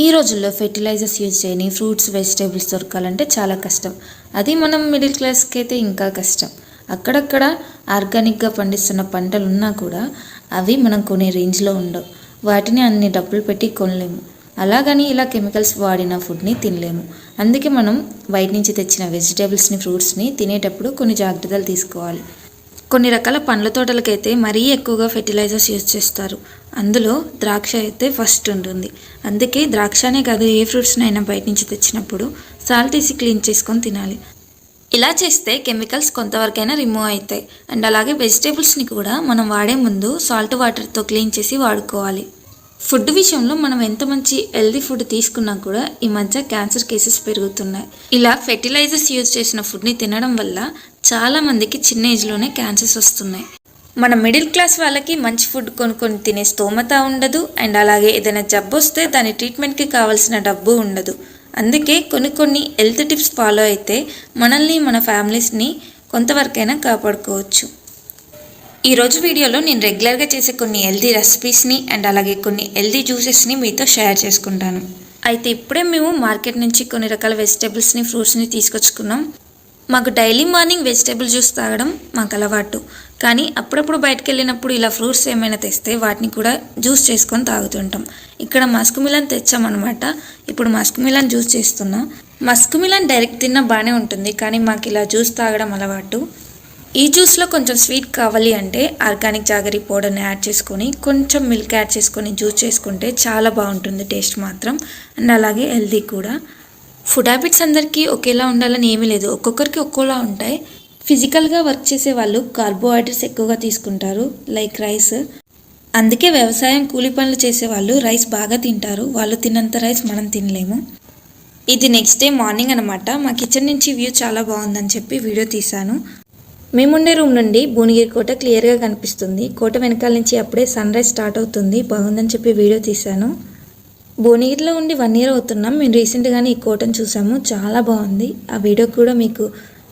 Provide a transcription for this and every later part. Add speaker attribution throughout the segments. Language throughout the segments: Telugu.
Speaker 1: ఈ రోజుల్లో ఫెర్టిలైజర్స్ యూజ్ చేయని ఫ్రూట్స్ వెజిటేబుల్స్ దొరకాలంటే చాలా కష్టం. అది మనం మిడిల్ క్లాస్కి అయితే ఇంకా కష్టం. అక్కడక్కడ ఆర్గానిక్గా పండిస్తున్న పంటలు ఉన్నా కూడా అవి మనం కొనే రేంజ్లో ఉండవు. వాటిని అన్ని డబ్బులు పెట్టి కొనలేము. అలాగని ఇలా కెమికల్స్ వాడిన ఫుడ్ని తినలేము. అందుకే మనం బయట నుంచి తెచ్చిన వెజిటేబుల్స్ని ఫ్రూట్స్ని తినేటప్పుడు కొన్ని జాగ్రత్తలు తీసుకోవాలి. కొన్ని రకాల పండ్ల తోటలకైతే మరీ ఎక్కువగా ఫెర్టిలైజర్స్ యూజ్ చేస్తారు. అందులో ద్రాక్ష అయితే ఫస్ట్ ఉంటుంది. అందుకే ద్రాక్షనే కాదు, ఏ ఫ్రూట్స్నైనా బయట నుంచి తెచ్చినప్పుడు సాల్ట్ వేసి క్లీన్ చేసుకొని తినాలి. ఇలా చేస్తే కెమికల్స్ కొంతవరకైనా రిమూవ్ అవుతాయి. అండ్ అలాగే వెజిటేబుల్స్ని కూడా మనం వాడే ముందు సాల్ట్ వాటర్తో క్లీన్ చేసి వాడుకోవాలి. ఫుడ్ విషయంలో మనం ఎంత మంచి హెల్దీ ఫుడ్ తీసుకున్నా కూడా ఈ మధ్య క్యాన్సర్ కేసెస్ పెరుగుతున్నాయి. ఇలా ఫెర్టిలైజర్స్ యూజ్ చేసిన ఫుడ్ని తినడం వల్ల చాలామందికి చిన్న ఏజ్లోనే క్యాన్సర్స్ వస్తున్నాయి. మన మిడిల్ క్లాస్ వాళ్ళకి మంచి ఫుడ్ కొనుక్కొని తినే స్తోమత ఉండదు. అండ్ అలాగే ఏదైనా జబ్బు వస్తే దాని ట్రీట్మెంట్కి కావాల్సిన డబ్బు ఉండదు. అందుకే కొన్ని హెల్త్ టిప్స్ ఫాలో అయితే మనల్ని మన ఫ్యామిలీస్ని కొంతవరకైనా కాపాడుకోవచ్చు. ఈరోజు వీడియోలో నేను రెగ్యులర్గా చేసే కొన్ని హెల్తీ రెసిపీస్ని అండ్ అలాగే కొన్ని హెల్తీ జ్యూసెస్ని మీతో షేర్ చేసుకుంటాను. అయితే ఇప్పుడే మేము మార్కెట్ నుంచి కొన్ని రకాల వెజిటేబుల్స్ని ఫ్రూట్స్ని తీసుకొచ్చుకున్నాం. మాకు డైలీ మార్నింగ్ వెజిటేబుల్ జ్యూస్ తాగడం మాకు అలవాటు. కానీ అప్పుడప్పుడు బయటకు వెళ్ళినప్పుడు ఇలా ఫ్రూట్స్ ఏమైనా తెస్తే వాటిని కూడా జ్యూస్ చేసుకొని తాగుతుంటాం. ఇక్కడ మస్క్ మిలన్ తెచ్చామన్నమాట. ఇప్పుడు మస్క్ మిలన్ జ్యూస్ చేస్తున్నా. మస్క్ మిలన్ డైరెక్ట్ తిన్నా బాగానే ఉంటుంది, కానీ మాకు ఇలా జ్యూస్ తాగడం అలవాటు. ఈ జ్యూస్లో కొంచెం స్వీట్ కావాలి అంటే ఆర్గానిక్ జాగరీ పౌడర్ని యాడ్ చేసుకొని కొంచెం మిల్క్ యాడ్ చేసుకొని జ్యూస్ చేసుకుంటే చాలా బాగుంటుంది టేస్ట్ మాత్రం. అండ్ అలాగే హెల్దీ కూడా. ఫుడ్ హ్యాబిట్స్ అందరికీ ఒకేలా ఉండాలని ఏమీ లేదు, ఒక్కొక్కరికి ఒక్కోలా ఉంటాయి. ఫిజికల్గా వర్క్ చేసే వాళ్ళు కార్బోహైడ్రేట్స్ ఎక్కువగా తీసుకుంటారు, లైక్ రైస్. అందుకే వ్యవసాయం కూలి పనులు చేసే వాళ్ళు రైస్ బాగా తింటారు. వాళ్ళు తిన్నంత రైస్ మనం తినలేము. ఇది నెక్స్ట్ డే మార్నింగ్ అనమాట. మా కిచెన్ నుంచి వ్యూ చాలా బాగుందని చెప్పి వీడియో తీశాను. మేముండే రూమ్ నుండి భువనగిరి కోట క్లియర్గా కనిపిస్తుంది. కోట వెనకాల నుంచి అప్పుడే సన్ రైజ్ స్టార్ట్ అవుతుంది. బాగుందని చెప్పి వీడియో తీశాను. భువనగిరిలో ఉండి 1 year అవుతున్నాం. మేము రీసెంట్గానే ఈ కోటను చూసాము, చాలా బాగుంది. ఆ వీడియో కూడా మీకు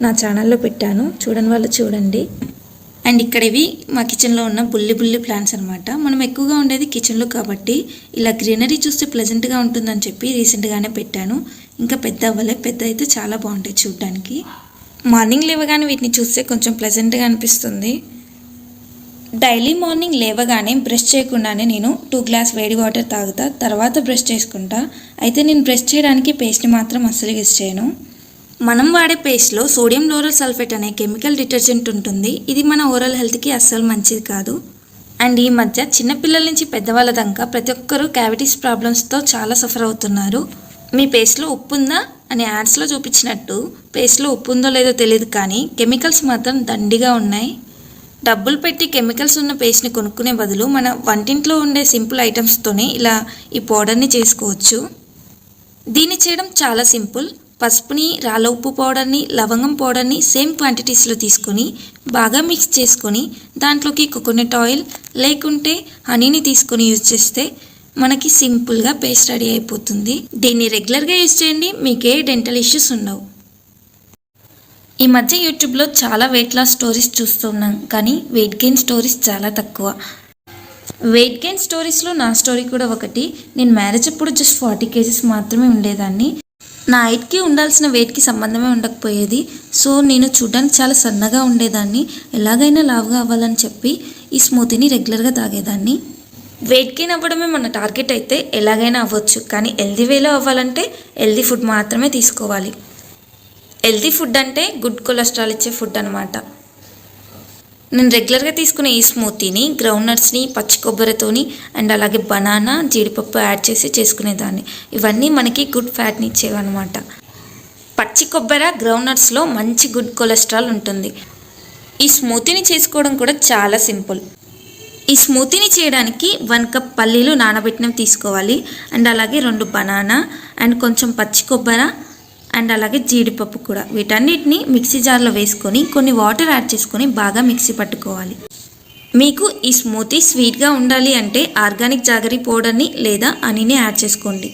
Speaker 1: నా ఛానల్లో పెట్టాను, చూడని వాళ్ళు చూడండి. అండ్ ఇక్కడ ఇవి మా కిచెన్లో ఉన్న బుల్లి ప్లాంట్స్ అనమాట. మనం ఎక్కువగా ఉండేది కిచెన్లో కాబట్టి ఇలా గ్రీనరీ చూస్తే ప్లెజెంట్గా ఉంటుందని చెప్పి రీసెంట్గానే పెట్టాను. ఇంకా పెద్ద అవ్వలే, పెద్ద అయితే చాలా బాగుంటాయి చూడడానికి. మార్నింగ్ లేవగానే వీటిని చూస్తే కొంచెం ప్లెజెంట్గా అనిపిస్తుంది. డైలీ మార్నింగ్ లేవగానే బ్రష్ చేయకుండానే నేను 2 గ్లాస్ వేడి వాటర్ తాగుతా, తర్వాత బ్రష్ చేసుకుంటా. అయితే నేను బ్రష్ చేయడానికి పేస్ట్ని మాత్రం అస్సలు యూజ్ చేయను. మనం వాడే పేస్ట్లో సోడియం లోరల్ సల్ఫేట్ అనే కెమికల్ డిటర్జెంట్ ఉంటుంది. ఇది మన ఓరల్ హెల్త్కి అస్సలు మంచిది కాదు. అండ్ ఈ మధ్య చిన్నపిల్లల నుంచి పెద్దవాళ్ళ దాకా ప్రతి ఒక్కరూ క్యావిటీస్ ప్రాబ్లమ్స్తో చాలా సఫర్ అవుతున్నారు. మీ పేస్ట్లో ఉప్పు ఉందా అని యాడ్స్లో చూపించినట్టు పేస్ట్లో ఉప్పు ఉందో లేదో తెలియదు, కానీ కెమికల్స్ మాత్రం దండిగా ఉన్నాయి. డబ్బులు పెట్టి కెమికల్స్ ఉన్న పేస్ట్ని కొనుక్కునే బదులు మన వంటింట్లో ఉండే సింపుల్ ఐటమ్స్తోనే ఇలా ఈ పౌడర్ని చేసుకోవచ్చు. దీన్ని చేయడం చాలా సింపుల్. పసుపుని, రాళ్ళ ఉప్పు పౌడర్ని, లవంగం పౌడర్ని సేమ్ క్వాంటిటీస్లో తీసుకొని బాగా మిక్స్ చేసుకొని దాంట్లోకి కోకోనట్ ఆయిల్ లేకుంటే హనీని తీసుకొని యూజ్ చేస్తే మనకి సింపుల్గా పేస్ట్ రెడీ అయిపోతుంది. దీన్ని రెగ్యులర్గా యూజ్ చేయండి, మీకే డెంటల్ ఇష్యూస్ ఉండవు. ఈ మధ్య యూట్యూబ్లో చాలా వెయిట్ లాస్ స్టోరీస్ చూస్తున్నాం, కానీ వెయిట్ గెయిన్ స్టోరీస్ చాలా తక్కువ. వెయిట్ గెయిన్ స్టోరీస్లో నా స్టోరీ కూడా ఒకటి. నేను మ్యారేజ్ అప్పుడు జస్ట్ 40 kgs మాత్రమే ఉండేదాన్ని. నా హైట్కి ఉండాల్సిన వెయిట్కి సంబంధమే ఉండకపోయేది. సో నేను చూడడానికి చాలా సన్నగా ఉండేదాన్ని. ఎలాగైనా లావుగా అవ్వాలని చెప్పి ఈ స్మూతీని రెగ్యులర్గా తాగేదాన్ని. వెయిట్ గెయిన్ అవ్వడమే మన టార్గెట్ అయితే ఎలాగైనా అవ్వచ్చు, కానీ హెల్దీ వేలో అవ్వాలంటే హెల్దీ ఫుడ్ మాత్రమే తీసుకోవాలి. హెల్దీ ఫుడ్ అంటే గుడ్ కొలెస్ట్రాల్ ఇచ్చే ఫుడ్ అనమాట. నేను రెగ్యులర్గా తీసుకునే ఈ స్మూతీని గ్రౌండ్ నట్స్ని, పచ్చి కొబ్బరితోని అండ్ అలాగే బనానా, జీడిపప్పు యాడ్ చేసి చేసుకునేదాన్ని. ఇవన్నీ మనకి గుడ్ ఫ్యాట్ని ఇచ్చేవన్నమాట. పచ్చి కొబ్బరి, గ్రౌండ్ నట్స్లో మంచి గుడ్ కొలెస్ట్రాల్ ఉంటుంది. ఈ స్మూతీని చేసుకోవడం కూడా చాలా సింపుల్. ఈ స్మూతీని చేయడానికి 1 cup పల్లీలు నానబెట్టినవి తీసుకోవాలి. అండ్ అలాగే 2 బనానా అండ్ కొంచెం పచ్చి కొబ్బరి అండ్ అలాగే జీడిపప్పు కూడా. వీటన్నిటిని మిక్సీ జార్లో వేసుకొని కొన్ని వాటర్ యాడ్ చేసుకొని బాగా మిక్సీ పట్టుకోవాలి. మీకు ఈ స్మూతీ స్వీట్గా ఉండాలి అంటే ఆర్గానిక్ జాగరీ పౌడర్ని లేదా హనీని యాడ్ చేసుకోండి.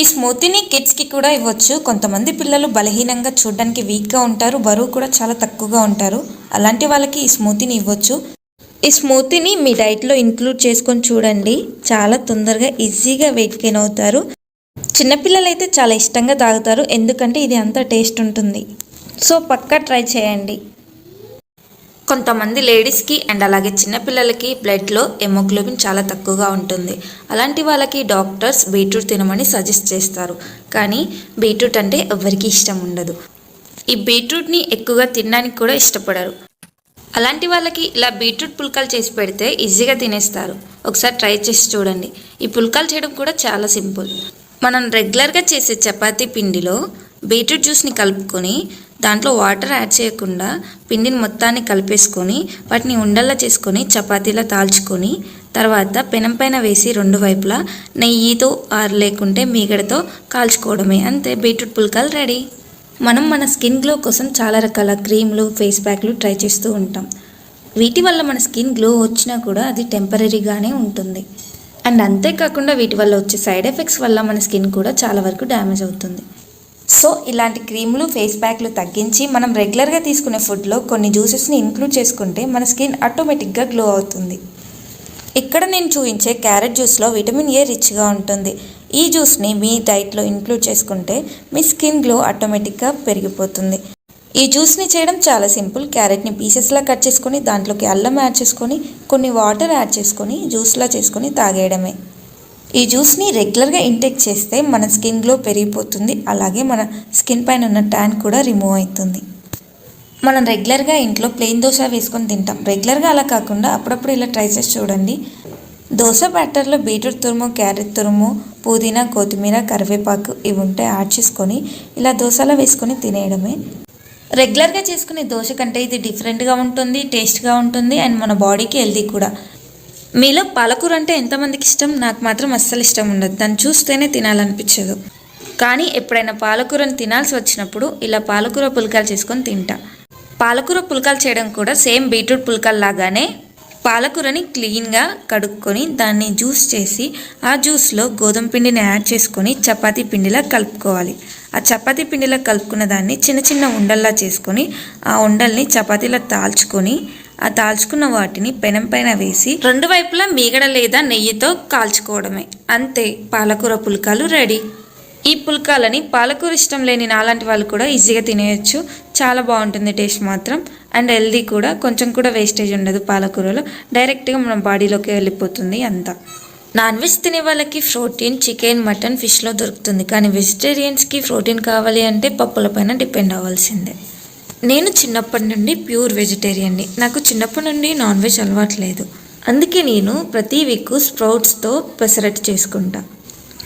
Speaker 1: ఈ స్మూతీని కిడ్స్కి కూడా ఇవ్వచ్చు. కొంతమంది పిల్లలు బలహీనంగా, చూడడానికి వీక్గా ఉంటారు, బరువు కూడా చాలా తక్కువగా ఉంటారు. అలాంటి వాళ్ళకి ఈ స్మూతీని ఇవ్వచ్చు. ఈ స్మూతీని మీ డైట్లో ఇంక్లూడ్ చేసుకొని చూడండి, చాలా తొందరగా ఈజీగా వెయిట్ గెయిన్ అవుతారు. చిన్నపిల్లలు అయితే చాలా ఇష్టంగా తాగుతారు, ఎందుకంటే ఇది అంత టేస్ట్ ఉంటుంది. సో పక్కా ట్రై చేయండి. కొంతమంది లేడీస్కి అండ్ అలాగే చిన్నపిల్లలకి బ్లడ్లో హెమోగ్లోబిన్ చాలా తక్కువగా ఉంటుంది. అలాంటి వాళ్ళకి డాక్టర్స్ బీట్రూట్ తినమని సజెస్ట్ చేస్తారు. కానీ బీట్రూట్ అంటే ఎవరికీ ఇష్టం ఉండదు. ఈ బీట్రూట్ని ఎక్కువగా తినడానికి కూడా ఇష్టపడరు. అలాంటి వాళ్ళకి ఇలా బీట్రూట్ పుల్కాలు చేసి పెడితే ఈజీగా తినేస్తారు. ఒకసారి ట్రై చేసి చూడండి. ఈ పుల్కాలు చేయడం కూడా చాలా సింపుల్. మనం రెగ్యులర్గా చేసే చపాతీ పిండిలో బీట్రూట్ జ్యూస్ని కలుపుకొని దాంట్లో వాటర్ యాడ్ చేయకుండా పిండిని మొత్తాన్ని కలిపేసుకొని వాటిని ఉండల్లా చేసుకొని చపాతీలా తాల్చుకొని తర్వాత పెనం పైన వేసి రెండు వైపులా నెయ్యితో లేకుంటే మీగడతో కాల్చుకోవడమే. అంతే, బీట్రూట్ పుల్కాలు రెడీ. మనం మన స్కిన్ గ్లో కోసం చాలా రకాల క్రీమ్లు, ఫేస్ ప్యాక్లు ట్రై చేస్తూ ఉంటాం. వీటి వల్ల మన స్కిన్ గ్లో వచ్చినా కూడా అది టెంపరీగానే ఉంటుంది. అండ్ అంతేకాకుండా వీటి వల్ల వచ్చే సైడ్ ఎఫెక్ట్స్ వల్ల మన స్కిన్ కూడా చాలా వరకు డ్యామేజ్ అవుతుంది. సో ఇలాంటి క్రీములు, ఫేస్ ప్యాక్లు తగ్గించి మనం రెగ్యులర్గా తీసుకునే ఫుడ్లో కొన్ని జ్యూసెస్ని ఇంక్లూడ్ చేసుకుంటే మన స్కిన్ ఆటోమేటిక్గా గ్లో అవుతుంది. ఇక్కడ నేను చూపించే క్యారెట్ జ్యూస్లో విటమిన్ ఏ రిచ్గా ఉంటుంది. ఈ జ్యూస్ని మీ డైట్లో ఇంక్లూడ్ చేసుకుంటే మీ స్కిన్ గ్లో ఆటోమేటిక్గా పెరిగిపోతుంది. ఈ జ్యూస్ని చేయడం చాలా సింపుల్. క్యారెట్ని పీసెస్లా కట్ చేసుకొని దాంట్లోకి అల్లం యాడ్ చేసుకొని కొన్ని వాటర్ యాడ్ చేసుకొని జ్యూస్లా చేసుకొని తాగేయడమే. ఈ జ్యూస్ని రెగ్యులర్గా ఇంటేక్ చేస్తే మన స్కిన్ గ్లో పెరిగిపోతుంది. అలాగే మన స్కిన్ పైన ఉన్న ట్యాన్ కూడా రిమూవ్ అవుతుంది. మనం రెగ్యులర్గా ఇంట్లో ప్లెయిన్ దోశ వేసుకొని తింటాం. రెగ్యులర్గా అలా కాకుండా అప్పుడప్పుడు ఇలా ట్రై చేసి చూడండి. దోశ బ్యాటర్లో బీట్రూట్ తురుము, క్యారెట్ తురుము, పుదీనా, కొత్తిమీర, కరివేపాకు ఇవి ఉంటే యాడ్ చేసుకొని ఇలా దోశలా వేసుకొని తినేయడమే. రెగ్యులర్గా చేసుకునే దోశ కంటే ఇది డిఫరెంట్గా ఉంటుంది, టేస్ట్గా ఉంటుంది అండ్ మన బాడీకి హెల్దీ కూడా. మీలో పాలకూర అంటే ఎంతమందికి ఇష్టం? నాకు మాత్రం అస్సలు ఇష్టం ఉండదు. దాన్ని చూస్తేనే తినాలనిపించదు. కానీ ఎప్పుడైనా పాలకూరని తినాల్సి వచ్చినప్పుడు ఇలా పాలకూర పుల్కాలు చేసుకొని తింటా. పాలకూర పుల్కాలు చేయడం కూడా సేమ్ బీట్రూట్ పుల్కాలు లాగానే పాలకూరని క్లీన్గా కడుక్కొని దాన్ని జ్యూస్ చేసి ఆ జ్యూస్లో గోధుమ పిండిని యాడ్ చేసుకొని చపాతీ పిండిలా కలుపుకోవాలి. ఆ చపాతీ పిండిలా కలుపుకున్న దాన్ని చిన్న చిన్న ఉండల్లా చేసుకొని ఆ ఉండల్ని చపాతీలా తాల్చుకొని ఆ తాల్చుకున్న వాటిని పెనం పైన వేసి రెండు వైపులా మీగడ లేదా నెయ్యితో కాల్చుకోవడమే. అంతే, పాలకూర పుల్కాలు రెడీ. ఈ పుల్కాలని పాలకూర ఇష్టం లేని నాలాంటి వాళ్ళు కూడా ఈజీగా తినేయచ్చు. చాలా బాగుంటుంది టేస్ట్ మాత్రం. అండ్ హెల్దీ కూడా, కొంచెం కూడా వేస్టేజ్ ఉండదు పాలకూరలో. డైరెక్ట్గా మన బాడీలోకి వెళ్ళిపోతుంది అంతా. నాన్ వెజ్ తినే వాళ్ళకి ప్రోటీన్ చికెన్, మటన్, ఫిష్లో దొరుకుతుంది. కానీ వెజిటేరియన్స్కి ప్రోటీన్ కావాలి అంటే పప్పుల పైన డిపెండ్ అవ్వాల్సిందే. నేను చిన్నప్పటి నుండి ప్యూర్ వెజిటేరియన్ని. నాకు చిన్నప్పటి నుండి నాన్ వెజ్ అలవాట్లేదు. అందుకే నేను ప్రతి వీక్ స్ప్రౌట్స్తో పెసరట్టు చేసుకుంటా.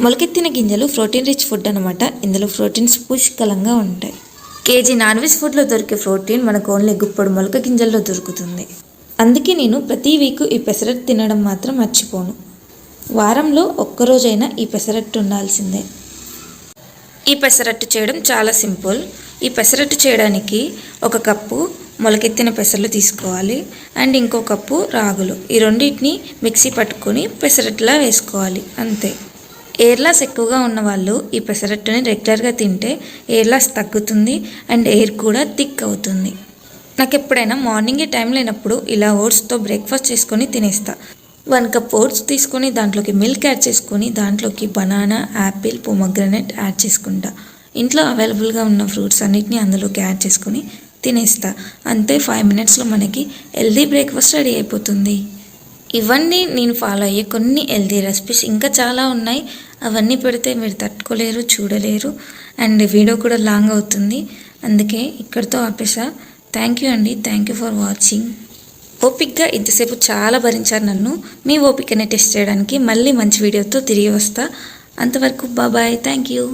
Speaker 1: మొలకెత్తిన గింజలు ప్రోటీన్ రిచ్ ఫుడ్ అనమాట. ఇందులో ప్రోటీన్స్ పుష్కలంగా ఉంటాయి. కేజీ నాన్ వెజ్ ఫుడ్లో దొరికే ప్రోటీన్ మనకు ఓన్లీ గుప్పడు మొలక గింజల్లో దొరుకుతుంది. అందుకే నేను ప్రతి వీక్ ఈ పెసరట్టు తినడం మాత్రం మర్చిపోను. వారంలో ఒక్కరోజైనా ఈ పెసరట్టు ఉండాల్సిందే. ఈ పెసరట్టు చేయడం చాలా సింపుల్. ఈ పెసరట్టు చేయడానికి 1 కప్పు మొలకెత్తిన పెసర్లు తీసుకోవాలి అండ్ ఇంకో కప్పు రాగులు. ఈ రెండింటిని మిక్సీ పట్టుకొని పెసరట్టులా వేసుకోవాలి. అంతే. ఎయిర్ లాస్ ఎక్కువగా ఉన్నవాళ్ళు ఈ పెసరట్టుని రెగ్యులర్గా తింటే ఎయిర్ లాస్ తగ్గుతుంది అండ్ ఎయిర్ కూడా థిక్ అవుతుంది. నాకు ఎప్పుడైనా మార్నింగే టైం లేనప్పుడు ఇలా ఓట్స్తో బ్రేక్ఫాస్ట్ చేసుకొని తినేస్తా. 1 కప్ ఓట్స్ తీసుకొని దాంట్లోకి మిల్క్ యాడ్ చేసుకొని దాంట్లోకి బనానా, యాపిల్, పొమగ్రనేట్ యాడ్ చేసుకుంటా. ఇంట్లో అవైలబుల్గా ఉన్న ఫ్రూట్స్ అన్నిటిని అందులోకి యాడ్ చేసుకొని తినేస్తా. అంతే, 5 మినిట్స్లో మనకి హెల్దీ బ్రేక్ఫాస్ట్ రెడీ అయిపోతుంది. ఇవన్నీ నేను ఫాలో అయ్యే కొన్ని హెల్దీ రెసిపీస్. ఇంకా చాలా ఉన్నాయి. అవన్నీ పెడితే మీరు తట్టుకోలేరు, చూడలేరు అండ్ వీడియో కూడా లాంగ్ అవుతుంది. అందుకే ఇక్కడితో ఆపేసా. థ్యాంక్ యూ అండి. Thank you for watching. ఓపిక్గా ఇంతసేపు చాలా భరించారు నన్ను. మీ ఓపికని టెస్ట్ చేయడానికి మళ్ళీ మంచి వీడియోతో తిరిగి వస్తా. అంతవరకు బాయ్. Thank you.